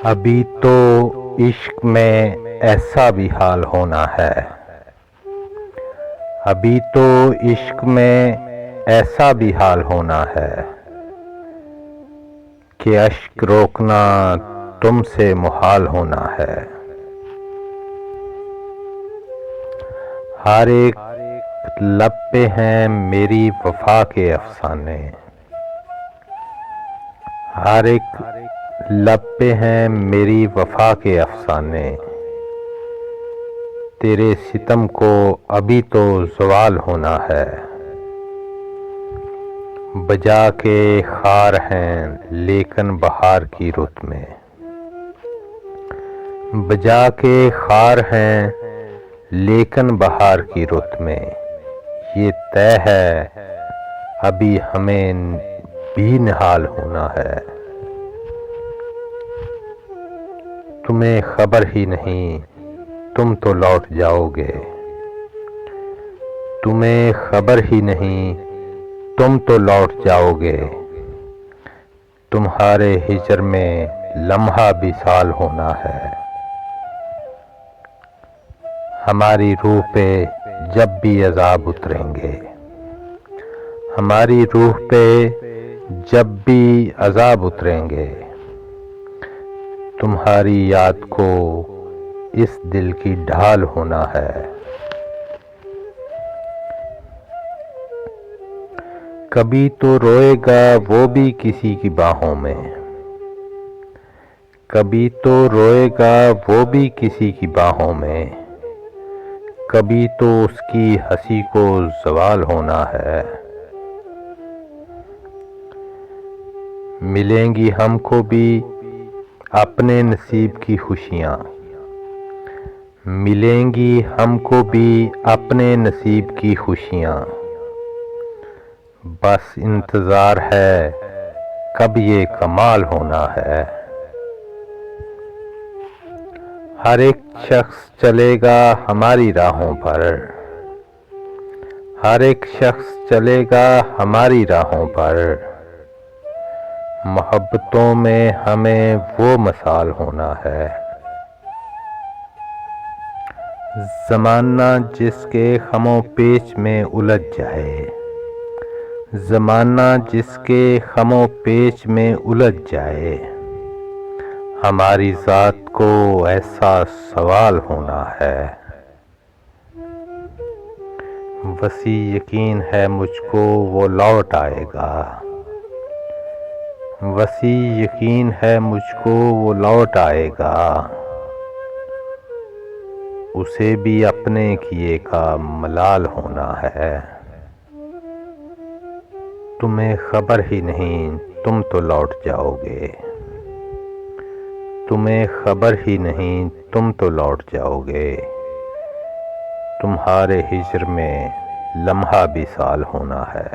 अभी तो इश्क में ऐसा भी हाल होना है। अभी तो इश्क में ऐसा भी हाल होना है कि अश्क रोकना तुमसे मुहाल होना है। हर एक लब पे हैं मेरी वफा के अफसाने, हर एक लब पे हैं मेरी वफा के अफसाने। तेरे सितम को अभी तो ज़वाल होना है। बजा के खार हैं लेकिन बहार की रुत में, बजा के खार हैं लेकिन बहार की रुत में। ये तय है अभी हमें भी निहाल होना है। तुम्हें खबर ही नहीं तुम तो लौट जाओगे, तुम्हें खबर ही नहीं तुम तो लौट जाओगे। तुम्हारे हिजर में लम्हा भी साल होना है। हमारी रूह पे जब भी अज़ाब उतरेंगे, हमारी रूह पे जब भी अज़ाब उतरेंगे, तुम्हारी याद को इस दिल की ढाल होना है। कभी तो रोएगा वो भी किसी की बाहों में, कभी तो रोएगा वो भी किसी की बाहों में। कभी तो उसकी हंसी को ज़वाल होना है। मिलेंगी हमको भी अपने नसीब की खुशियाँ, मिलेंगी हमको भी अपने नसीब की खुशियाँ। बस इंतज़ार है कब ये कमाल होना है। हर एक शख्स चलेगा हमारी राहों पर, हर एक शख्स चलेगा हमारी राहों पर। मोहब्बतों में हमें वो मिसाल होना है। ज़माना जिसके खमों पेच में उलझ जाए, ज़माना जिसके खमों पेच में उलझ जाए। हमारी ज़ात को ऐसा सवाल होना है। वसी यकीन है मुझको वो लौट आएगा, वसी यकीन है मुझको वो लौट आएगा। उसे भी अपने किए का मलाल होना है। तुम्हें खबर ही नहीं तुम तो लौट जाओगे, तुम्हें खबर ही नहीं तुम तो लौट जाओगे। तुम्हारे हिजर में लम्हा भी साल होना है।